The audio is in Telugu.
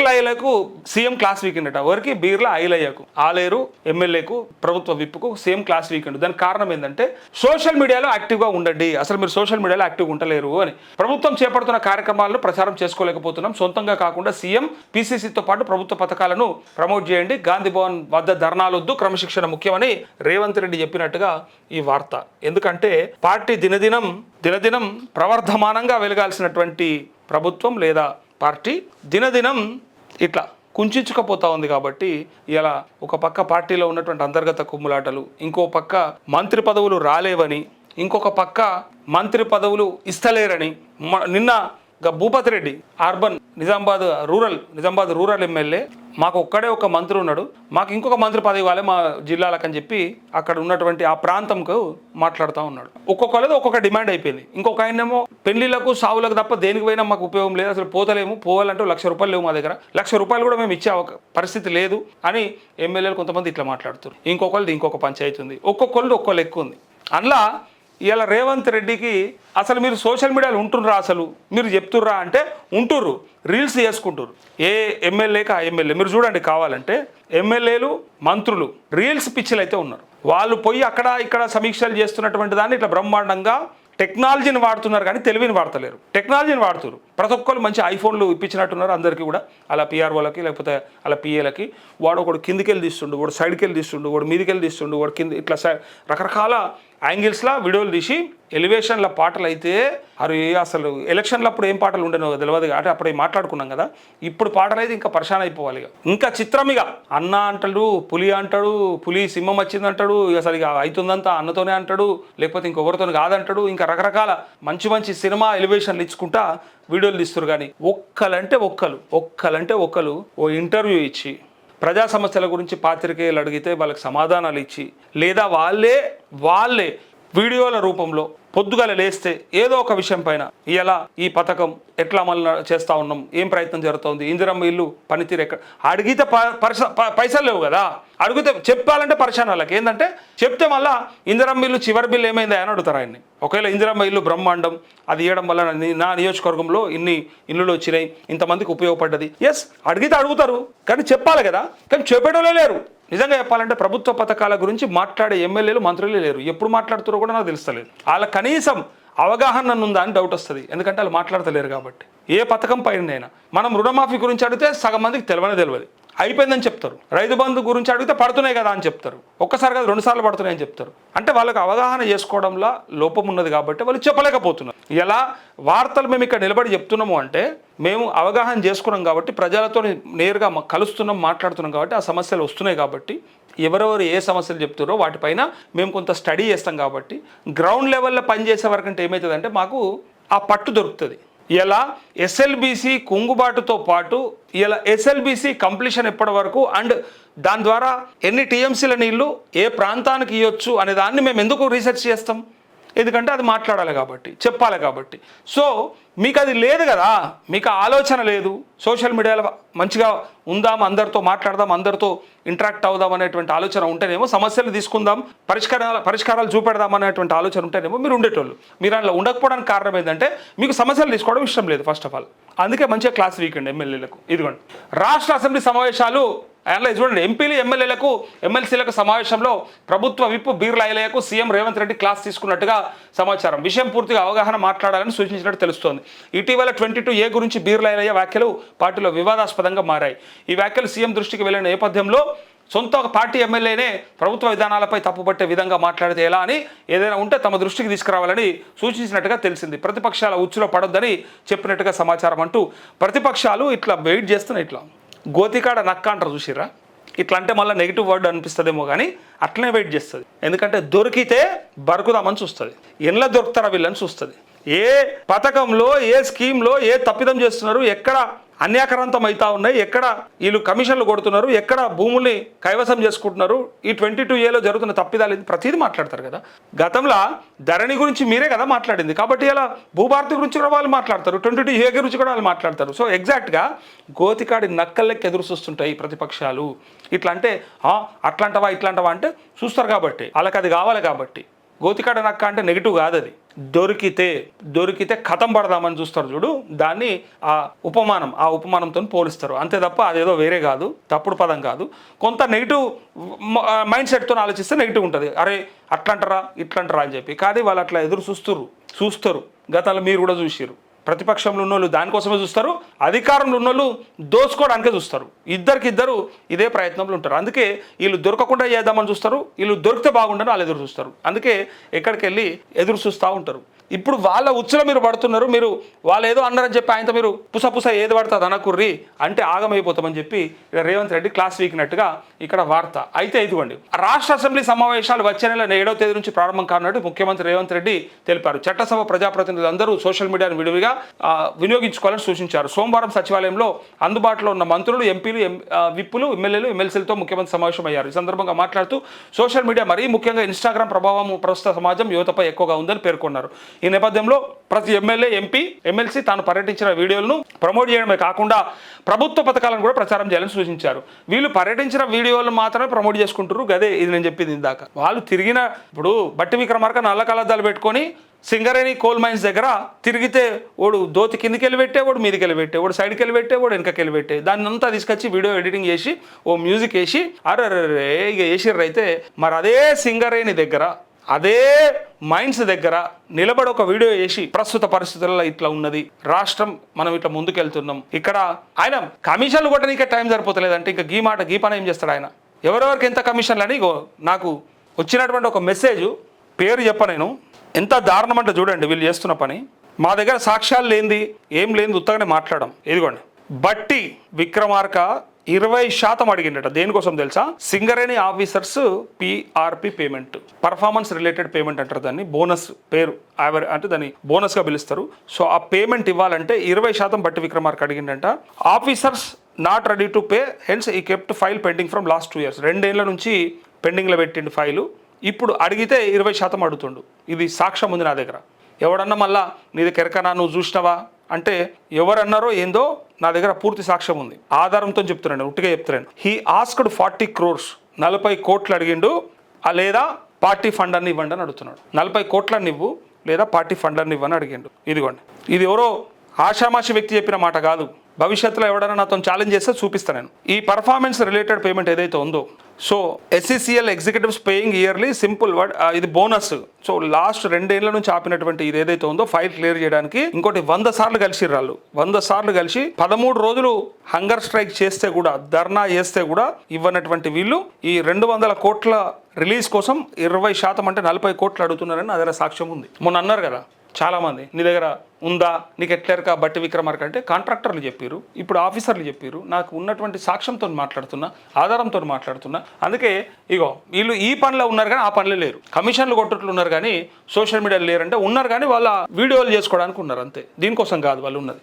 బీర్ల ఐలకు సీఎం క్లాస్ వీకెండ్ అట. ఎవరికి? బీర్ల ఐలయ్యకు, ఆలేరు ఎమ్మెల్యేకు, ప్రభుత్వ విప్పుకు సీఎం క్లాస్ వీకెండ్. దానికి కారణం ఏంటంటే సోషల్ మీడియాలో యాక్టివ్గా ఉండండి, అసలు మీరు సోషల్ మీడియాలో యాక్టివ్గా ఉండలేరు అని. ప్రభుత్వం చేపడుతున్న కార్యక్రమాలను ప్రచారం చేసుకోలేకపోతున్నాం, సొంతంగా కాకుండా సీఎం పీసీసీతో పాటు ప్రభుత్వ పథకాలను ప్రమోట్ చేయండి, గాంధీ భవన్ వద్ద ధర్నాలొద్దు, క్రమశిక్షణ ముఖ్యమని రేవంత్ రెడ్డి చెప్పినట్టుగా ఈ వార్త. ఎందుకంటే పార్టీ దినదినం ప్రవర్ధమానంగా వెలగాల్సినటువంటి ప్రభుత్వం లేదా పార్టీ దినదినం ఇట్లా కుంచుకుపోతా ఉంది. కాబట్టి ఇలా ఒక పక్క పార్టీలో ఉన్నటువంటి అంతర్గత కుమ్ములాటలు, ఇంకో పక్క మంత్రి పదవులు రాలేవని, ఇంకొక పక్క మంత్రి పదవులు ఇస్తలేరని. నిన్న Bhupathi Reddy urban Nizamabad rural MLA, మాకు ఒక్కడే ఒక మంత్రి ఉన్నాడు, మాకు ఇంకొక మంత్రి పదవి ఇవ్వాలి మా జిల్లాలకని చెప్పి అక్కడ ఉన్నటువంటి ఆ ప్రాంతంకు మాట్లాడుతూ ఉన్నాడు. ఒక్కొక్కరిది ఒక్కొక్క డిమాండ్ అయిపోయింది. ఇంకొక ఆయనేమో పెళ్లిళ్లకు సావులకు తప్ప దేనికి పోయినా మాకు ఉపయోగం లేదు, అసలు పోతలేము, పోవాలంటే ₹1,00,000 లేవు మా దగ్గర, ₹1,00,000 కూడా మేము ఇచ్చే పరిస్థితి లేదు అని ఎమ్మెల్యేలు కొంతమంది ఇట్లా మాట్లాడుతారు. ఇంకొక పంచాయతీ ఉంది, ఒక్కొక్క లెక్క ఉంది. అందులో ఇలా రేవంత్ రెడ్డికి అసలు మీరు సోషల్ మీడియాలో ఉంటుర్రా, అసలు మీరు చెప్తుర్రా అంటే ఉంటుర్రు, రీల్స్ చేసుకుంటుర్రు. ఏ ఎమ్మెల్యేకి ఆ ఎమ్మెల్యే మీరు చూడండి, కావాలంటే ఎమ్మెల్యేలు మంత్రులు రీల్స్ పిచ్చిలు అయితే ఉన్నారు. వాళ్ళు పోయి అక్కడ ఇక్కడ సమీక్షలు చేస్తున్నటువంటి దాన్ని ఇట్లా బ్రహ్మాండంగా టెక్నాలజీని వాడుతున్నారు, కానీ తెలివిని వాడతలేరు. టెక్నాలజీని వాడుతున్నారు. ప్రతి ఒక్కరు మంచి ఐఫోన్లు ఇప్పించినట్టున్నారు అందరికీ కూడా, అలా పిఆర్ఓలకి లేకపోతే అలా పిఏలకి. వాడు ఒకడు కిందికి వెళ్ళి తీస్తుండు, వాడు సైడ్కి వెళ్ళి తీస్తుండు, వాడు మీదికి వెళ్ళి తీస్తుండు, వాడు కింద ఇట్లా రకరకాల యాంగిల్స్లో వీడియోలు తీసి ఎలివేషన్ల పాటలు అయితే అరే అసలు ఎలక్షన్లు అప్పుడు ఏం పాటలు ఉండేనో తెలియదు. అంటే అప్పుడు మాట్లాడుకున్నాం కదా, ఇప్పుడు పాటలు అయితే ఇంకా పరిశాన్ అయిపోవాలి. ఇంకా చిత్రం ఇక అన్న అంటాడు, పులి అంటాడు, పులి సింహం వచ్చింది అంటాడు, అసలు ఇక అవుతుందంతా అన్నతోనే అంటాడు, లేకపోతే ఇంకొకరితో కాదంటాడు. ఇంకా రకరకాల మంచి సినిమా ఎలివేషన్లు ఇచ్చుకుంటా వీడియోలు తీస్తారు. కానీ ఒక్కలంటే ఒక్కలు ఓ ఇంటర్వ్యూ ఇచ్చి ప్రజా సమస్యల గురించి పాత్రికేయులు అడిగితే వాళ్ళకి సమాధానాలు ఇచ్చి, లేదా వాళ్ళే వీడియోల రూపంలో పొద్దుగాల లేస్తే ఏదో ఒక విషయం పైన ఇలా ఈ పథకం ఎట్లా అమలు చేస్తూ ఉన్నాం, ఏం ప్రయత్నం జరుగుతుంది, ఇందిరమ్మ ఇల్లు పనితీరు ఎక్కడ అడిగితే పైసలు లేవు కదా, అడిగితే చెప్పాలంటే పరిశాన్. వాళ్ళకి ఏంటంటే చెప్తే మళ్ళీ ఇందిరమ్మ ఇల్లు చివరి బిల్లు ఏమైందా అని అడుగుతారు ఆయన్ని. ఒకవేళ ఇందిరమ్మ ఇల్లు బ్రహ్మాండం, అది ఇవ్వడం వల్ల నా నియోజకవర్గంలో ఇన్ని ఇల్లులు వచ్చినాయి, ఇంతమందికి ఉపయోగపడ్డది, ఎస్ అడిగితే అడుగుతారు, కానీ చెప్పాలి కదా, కానీ చెప్పేటోళ్ళే లేరు. నిజంగా చెప్పాలంటే ప్రభుత్వ పథకాల గురించి మాట్లాడే ఎమ్మెల్యేలు మంత్రులే లేరు. ఎప్పుడు మాట్లాడుతారో కూడా నాకు తెలుస్తలేదు. వాళ్ళ కనీసం అవగాహన ఉందా అని డౌట్ వస్తుంది, ఎందుకంటే వాళ్ళు మాట్లాడతలేరు కాబట్టి. ఏ పథకం పైన మనం రుణమాఫీ గురించి అడిగితే సగం మందికి తెలియదు, అయిపోయిందని చెప్తారు. రైతు బంధు గురించి అడిగితే పడుతున్నాయి కదా అని చెప్తారు, ఒక్కసారి కాదు 2 సార్లు పడుతున్నాయని చెప్తారు. అంటే వాళ్ళకి అవగాహన చేసుకోవడంలో లోపం ఉన్నది కాబట్టి వాళ్ళు చెప్పలేకపోతున్నారు. ఇలా వార్తలు మేము ఇక్కడ నిలబడి చెప్తున్నాము అంటే మేము అవగాహన చేసుకున్నాం కాబట్టి, ప్రజలతో నేరుగా కలుస్తున్నాం, మాట్లాడుతున్నాం కాబట్టి ఆ సమస్యలు వస్తున్నాయి. కాబట్టి ఎవరెవరు ఏ సమస్యలు చెప్తారో వాటిపైన మేము కొంత స్టడీ చేస్తాం. కాబట్టి గ్రౌండ్ లెవెల్లో పనిచేసే వరకు అంటే ఏమవుతుందంటే మాకు ఆ పట్టు దొరుకుతుంది. ఇలా ఎస్ఎల్బీసీ కుంగుబాటుతో పాటు ఇలా ఎస్ఎల్బీసీ కంప్లీషన్ ఎప్పటి వరకు అండ్ దాని ద్వారా ఎన్ని టీఎంసీల నీళ్లు ఏ ప్రాంతానికి ఇవ్వచ్చు అనే దాన్ని మేము ఎందుకు రీసెర్చ్ చేస్తాం? ఎందుకంటే అది మాట్లాడాలి కాబట్టి, చెప్పాలి కాబట్టి. సో మీకు అది లేదు కదా, మీకు ఆలోచన లేదు. సోషల్ మీడియాలో మంచిగా ఉందాం, అందరితో మాట్లాడదాం, అందరితో ఇంటరాక్ట్ అవుదాం అనేటువంటి ఆలోచన ఉంటేనేమో, సమస్యలు తీసుకుందాం, పరిష్కారాలు చూపెడదాం అనేటువంటి ఆలోచన ఉంటేనేమో మీరు ఉండేటోళ్ళు. మీరు అందులో ఉండకపోవడానికి కారణం ఏంటంటే మీకు సమస్యలు తీసుకోవడం ఇష్టం లేదు ఫస్ట్ ఆఫ్ ఆల్. అందుకే మంచిగా క్లాస్ వీకెండ్ ఎమ్మెల్యేలకు. ఇదిగోండి రాష్ట్ర అసెంబ్లీ సమావేశాలు అందులో చూడండి, ఎంపీలు ఎమ్మెల్యేలకు ఎమ్మెల్సీలకు సమావేశంలో ప్రభుత్వ విప్ బీర్ల ఐలయ్యకు సీఎం రేవంత్ రెడ్డి క్లాస్ తీసుకున్నట్టుగా సమాచారం. విషయం పూర్తిగా అవగాహన మాట్లాడాలని సూచించినట్టు తెలుస్తోంది. ఇటీవల 22A గురించి బీర్ల ఐలయ్య వ్యాఖ్యలు పార్టీలో వివాదాస్పదంగా మారాయి. ఈ వ్యాఖ్యలు సీఎం దృష్టికి వెళ్లిన నేపథ్యంలో సొంత పార్టీ ఎమ్మెల్యేనే ప్రభుత్వ విధానాలపై తప్పుపట్టే విధంగా మాట్లాడితే ఎలా అని ఏదైనా ఉంటే తమ దృష్టికి తీసుకురావాలని సూచించినట్టుగా తెలిసింది. ప్రతిపక్షాల ఉచ్చులో పడొద్దని చెప్పినట్టుగా సమాచారం. అంటూ ప్రతిపక్షాలు ఇట్లా వెయిట్ చేస్తున్నాయి. ఇట్లా గోతికాడ నక్క అంటారు చూసిరా, ఇట్లా అంటే మళ్ళీ నెగిటివ్ వర్డ్ అనిపిస్తుందేమో కానీ అట్లనే వెయిట్ చేస్తుంది. ఎందుకంటే దొరికితే బరుకుదామని చూస్తుంది, ఎన్లా దొరుకుతారా వీళ్ళని చూస్తుంది. ఏ పథకంలో ఏ స్కీమ్లో ఏ తప్పిదం చేస్తున్నారు, ఎక్కడ అన్యాక్రాంతం అవుతా ఉన్నాయి, ఎక్కడ వీళ్ళు కమిషన్లు కొడుతున్నారు, ఎక్కడ భూముల్ని కైవసం చేసుకుంటున్నారు, ఈ 22Aలో జరుగుతున్న తప్పిదాలు ప్రతిదీ మాట్లాడతారు కదా. గతంలో ధరణి గురించి మీరే కదా మాట్లాడింది, కాబట్టి ఇలా భూభారతి గురించి కూడా వాళ్ళు మాట్లాడతారు, 22A గురించి కూడా వాళ్ళు మాట్లాడతారు. సో ఎగ్జాక్ట్గా గోతికాడి నక్కలకి ఎదురు చూస్తుంటాయి ప్రతిపక్షాలు. ఇట్లా అంటే అట్లాంటవా ఇట్లాంటవా అంటే చూస్తారు కాబట్టి, వాళ్ళకి అది కావాలి కాబట్టి. గోతికాడ నక్క అంటే నెగిటివ్ కాదు, అది దొరికితే కథం పడదామని చూస్తారు చూడు, దాన్ని ఆ ఉపమానంతో పోలిస్తారు అంతే తప్ప అదేదో వేరే కాదు, తప్పుడు పదం కాదు. కొంత నెగిటివ్ మైండ్ సెట్తో ఆలోచిస్తే నెగిటివ్ ఉంటుంది, అరే అట్లంటారా ఇట్లంటారా అని చెప్పి. కానీ వాళ్ళు అట్లా ఎదురు చూస్తారు. గతంలో మీరు కూడా చూసిర్రు, ప్రతిపక్షంలో ఉన్నోళ్ళు దానికోసమే చూస్తారు, అధికారంలో ఉన్నోళ్ళు దోచుకోవడానికే చూస్తారు. ఇద్దరు ఇదే ప్రయత్నంలో ఉంటారు. అందుకే వీళ్ళు దొరకకుండా చేద్దామని చూస్తారు, వీళ్ళు దొరికితే బాగుండని వాళ్ళు ఎదురు చూస్తారు. అందుకే ఎక్కడికి వెళ్ళి ఎదురు చూస్తూ ఉంటారు. ఇప్పుడు వాళ్ళ ఉచ్చులో మీరు పడుతున్నారు, మీరు వాళ్ళు ఏదో అన్నారని చెప్పి ఆయనతో మీరు పుస ఏది పడుతుంది అనకుర్రి అంటే ఆగమైపోతామని చెప్పి రేవంత్ రెడ్డి క్లాస్ వీకినట్టుగా ఇక్కడ వార్త. అయితే ఇదిగోండి, రాష్ట్ర అసెంబ్లీ సమావేశాలు వచ్చే నెల 7వ తేదీ నుంచి ప్రారంభం కానున్నట్టు ముఖ్యమంత్రి రేవంత్ రెడ్డి తెలిపారు. చట్టసభ ప్రజాప్రతినిధులు అందరూ సోషల్ మీడియాను విడివిగా వినియోగించుకోవాలని సూచించారు. సోమవారం సచివాలయంలో అందుబాటులో ఉన్న మంత్రులు, ఎంపీలు, విప్పులు, ఎమ్మెల్యేలు, ఎమ్మెల్సీలతో ముఖ్యమంత్రి సమావేశమయ్యారు. ఈ సందర్భంగా మాట్లాడుతూ సోషల్ మీడియా మరీ ముఖ్యంగా ఇన్స్టాగ్రామ్ ప్రభావం ప్రస్తుత సమాజం యువతపై ఎక్కువగా ఉందని పేర్కొన్నారు. ఈ నేపథ్యంలో ప్రతి ఎమ్మెల్యే, ఎంపీ, ఎమ్మెల్సీ తాను పర్యటించిన వీడియోలను ప్రమోట్ చేయడమే కాకుండా ప్రభుత్వ పథకాలను కూడా ప్రచారం చేయాలని సూచించారు. వీళ్ళు పర్యటించిన వీడియోలను మాత్రమే ప్రమోట్ చేసుకుంటారు. గదే ఇది నేను చెప్పింది ఇందాక. వాళ్ళు తిరిగిన ఇప్పుడు బట్టి విక్రమార్క నల్ల కలద్దాలు పెట్టుకొని సింగరేణి కోల్ మైన్స్ దగ్గర తిరిగితే ఓడు దోతి కిందికి వెళ్ళి పెట్టే, ఓడు మీదికి వెళ్ళి పెట్టే, ఓడు సైడ్కి వెళ్ళి పెట్టే, ఓడు వెనకకి వెళ్ళి పెట్టే, దాన్ని అంతా తీసుకొచ్చి వీడియో ఎడిటింగ్ చేసి ఓ మ్యూజిక్ వేసి అరే ఇక వేసిర్రు. అయితే మరి అదే సింగరేణి దగ్గర, అదే మైన్స్ దగ్గర నిలబడి ఒక వీడియో వేసి ప్రస్తుత పరిస్థితుల్లో ఇట్లా ఉన్నది రాష్ట్రం, మనం ఇట్లా ముందుకెళ్తున్నాం, ఇక్కడ ఆయన కమిషన్లు కొట్టడానికే టైం సరిపోతలేదంటే ఇంకా గీ పని ఏం చేస్తాడు ఆయన? ఎవరెవరికి ఎంత కమిషన్లు అని నాకు వచ్చినటువంటి ఒక మెసేజ్, పేరు చెప్ప నేను, ఎంత దారుణం అంటే చూడండి వీళ్ళు చేస్తున్న పని. మా దగ్గర సాక్ష్యాలు లేనిది ఏం లేనిది ఉత్తగానే మాట్లాడడం. ఇదిగోండి, బట్టి విక్రమార్క 20% అడిగిండట. దేనికోసం తెలుసా? Singareni officers PRP payment, performance related payment అంటారు దాన్ని, బోనస్ పేరు అంటే దాన్ని బోనస్గా పిలుస్తారు. సో ఆ పేమెంట్ ఇవ్వాలంటే 20% బట్టి విక్రమార్క అడిగిండంట. Officers not ready to pay, hence he kept file pending from last 2 years. 2 ఏళ్ల నుంచి పెండింగ్లో పెట్టిండు ఫైలు. ఇప్పుడు అడిగితే 20% అడుగుతుండు. ఇది సాక్ష్యం ఉంది నా దగ్గర. ఎవడన్నా మళ్ళా నీ దగ్గర ఎరకనా, నువ్వు చూసినావా అంటే ఎవరన్నారో ఏందో నా దగ్గర పూర్తి సాక్ష్యం ఉంది, ఆధారంతో చెప్తున్నాను, ఉట్టిగా చెప్తున్నాను. హీ ఆస్క్డ్ 40 crores, 40 కోట్లు అడిగిండు, లేదా పార్టీ ఫండ్ అన్ని ఇవ్వండి అని అడుగుతున్నాడు. 40 కోట్లన్నీ ఇవ్వు లేదా పార్టీ ఫండ్ అన్ని ఇవ్వని అడిగిండు. ఇదిగోండి, ఇది ఎవరో ఆషామాషి వ్యక్తి చెప్పిన మాట కాదు. భవిష్యత్తులో ఎవడైనా నాతో ఛాలెంజ్ చేస్తే చూపిస్తాను నేను. ఈ పర్ఫార్మెన్స్ రిలేటెడ్ పేమెంట్ ఏదైతే ఉందో, so SCCL executives paying yearly simple word, ఇది బోనస్. సో లాస్ట్ 2 ఏళ్ల నుంచి ఆపినటువంటి ఇది ఏదైతే ఉందో ఫైల్ క్లియర్ చేయడానికి ఇంకోటి 100 సార్లు కలిసిర్రు వాళ్ళు. 100 సార్లు కలిసి 13 రోజులు హంగర్ స్ట్రైక్ చేస్తే కూడా, ధర్నా చేస్తే కూడా ఇవ్వనటువంటి వీళ్ళు ఈ 200 కోట్ల రిలీజ్ కోసం 20% అంటే 40 కోట్లు అడుగుతున్నారని నా దగ్గర సాక్ష్యం ఉంది. మొన్న అన్నారు కదా చాలామంది, నీ దగ్గర ఉందా, నీకు ఎట్లెరక బట్టి విక్రమార్క అంటే కాంట్రాక్టర్లు చెప్పారు, ఇప్పుడు ఆఫీసర్లు చెప్పారు. నాకు ఉన్నటువంటి సాక్ష్యంతో మాట్లాడుతున్నా, ఆధారంతో మాట్లాడుతున్నా. అందుకే ఇగో వీళ్ళు ఈ పనిలో ఉన్నారు కానీ ఆ పనిలో లేరు. కమిషన్లు కొట్టుట్లు ఉన్నారు కానీ సోషల్ మీడియాలో లేరంటే ఉన్నారు, కానీ వాళ్ళ వీడియోలు చేసుకోవడానికి ఉన్నారు అంతే. దీనికోసం కాదు వాళ్ళు ఉన్నది.